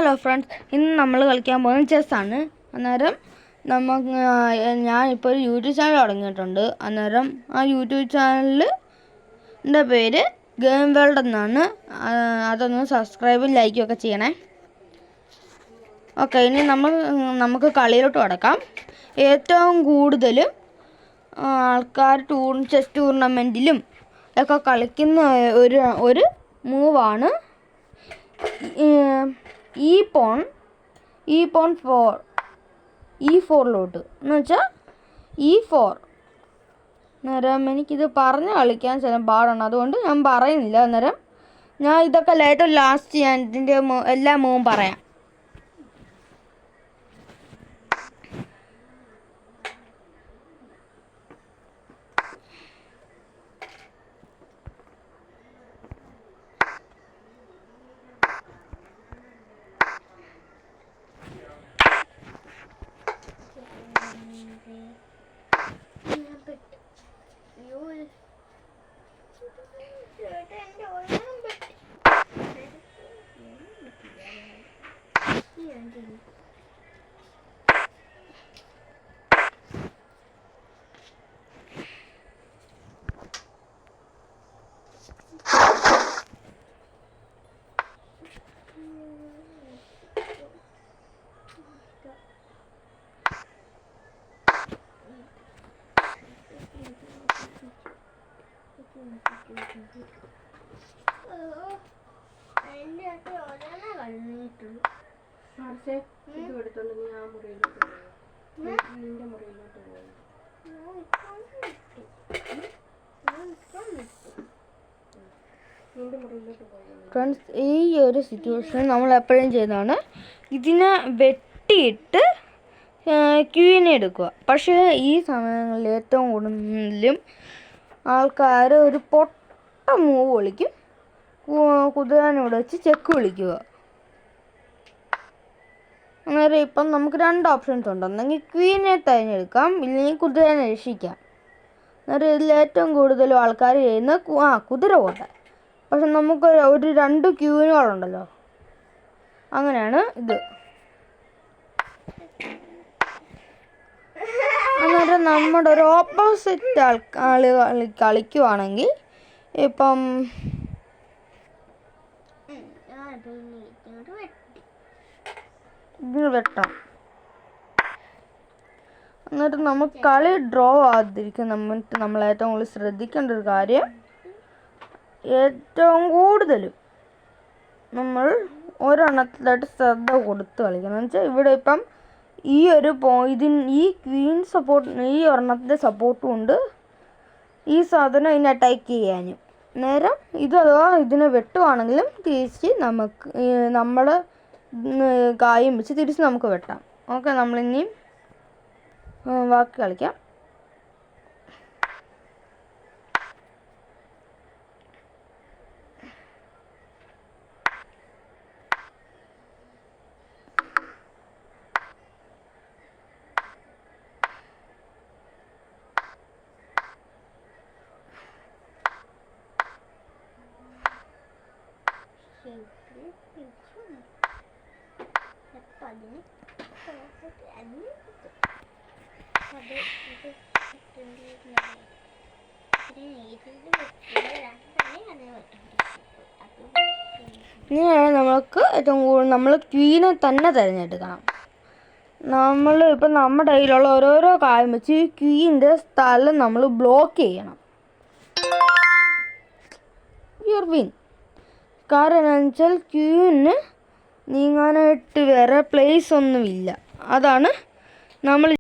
Hello friends, ഇന്ന് നമ്മൾ കളിക്കാൻ പോകുന്നത് ചെസ്സാണ്. അന്നേരം ഞാനിപ്പോൾ ഒരു യൂട്യൂബ് ചാനൽ തുടങ്ങിയിട്ടുണ്ട്. അന്നേരം ആ യൂട്യൂബ് ചാനലിൻ്റെ പേര് ഗെയിം വേൾഡ് എന്നാണ്. അതൊന്ന് സബ്സ്ക്രൈബും ലൈക്കും ഒക്കെ ചെയ്യണേ. ഓക്കെ, ഇനി നമുക്ക് കളിയിലോട്ട് കടക്കാം. ഏറ്റവും കൂടുതൽ ആൾക്കാർ ചെസ് ടൂർണമെൻറ്റിലും ഒക്കെ കളിക്കുന്ന ഒരു മൂവാണ് E4 എന്ന് വെച്ചാൽ E4. അന്നേരം എനിക്കിത് പറഞ്ഞ് കളിക്കാൻ ചില പാടാണ്, അതുകൊണ്ട് ഞാൻ പറയുന്നില്ല. അന്നേരം ഞാൻ ഇതൊക്കെ ലാസ്റ്റ് ഞാൻ ഇതിൻ്റെ എല്ലാ മൂവും പറയാം. ഫ്രണ്ട്സ്, ഈ ഒരു സിറ്റുവേഷൻ നമ്മൾ എപ്പോഴും ചെയ്യുന്നതാണ്. ഇതിനെ വെട്ടിയിട്ട് ക്യൂവിനെ എടുക്കുക. പക്ഷേ ഈ സമയങ്ങളിൽ ഏറ്റവും കൂടുതലും ആൾക്കാർ ഒരു പൊട്ട മൂവ് കളിക്കും. കുതിരനോട് വെച്ച് ചെക്ക് വിളിക്കുക. അന്നേരം ഇപ്പം നമുക്ക് 2 ഓപ്ഷൻസ് ഉണ്ട്. ഒന്നെങ്കിൽ ക്വീനെ തിരഞ്ഞെടുക്കാം, ഇല്ലെങ്കിൽ കുതിരനെ രക്ഷിക്കാം. അന്നേരം ഇതിൽ ഏറ്റവും കൂടുതലും ആൾക്കാർ ചെയ്യുന്ന കുതിര പോട്ടെ. പക്ഷെ നമുക്ക് ഒരു 2 ക്യൂവിനുകളുണ്ടല്ലോ, അങ്ങനെയാണ് ഇത്. അന്നേരം നമ്മുടെ ഒരു ഓപ്പോസിറ്റ് ആൾ കളിക്കുവാണെങ്കിൽ ഇപ്പം ഇതിന് വെട്ടാം. എന്നിട്ട് നമുക്ക് കളി ഡ്രോ ആകാതിരിക്കാൻ നമ്മൾ ഏറ്റവും കൂടുതൽ ശ്രദ്ധിക്കേണ്ട ഒരു കാര്യം, ഏറ്റവും കൂടുതലും നമ്മൾ ഒരെണ്ണത്തിലായിട്ട് ശ്രദ്ധ കൊടുത്ത് കളിക്കണം. എന്ന് വെച്ചാൽ ഇവിടെ ഇപ്പം ഈ ക്വീൻ സപ്പോർട്ട്, ഈ ഒരെണ്ണത്തിൻ്റെ സപ്പോർട്ടും ഉണ്ട് ഈ സാധനം ഇതിനെ അറ്റാക്ക് ചെയ്യാനും. നേരം അഥവാ ഇതിനെ വെട്ടുവാണെങ്കിലും തിരിച്ച് നമ്മൾ കായും വെച്ച് തിരിച്ച് നമുക്ക് വെട്ടാം. ഓക്കെ, നമ്മളിനിയും ബാക്കി കളിക്കാം. ഇങ്ങനെയാണ് നമ്മൾ ക്വീനെ തന്നെ തിരഞ്ഞെടുക്കണം. ഇപ്പം നമ്മുടെ കയ്യിലുള്ള ഓരോരോ കാര്യം വെച്ച് ഈ ക്വീൻ്റെ സ്ഥലം നമ്മൾ ബ്ലോക്ക് ചെയ്യണം. Your win. കാരണം എന്താണെന്ന് വെച്ചാൽ ക്വീന് നീങ്ങാനായിട്ട് വേറെ പ്ലേസ് ഒന്നുമില്ല. അതാണ് നമ്മൾ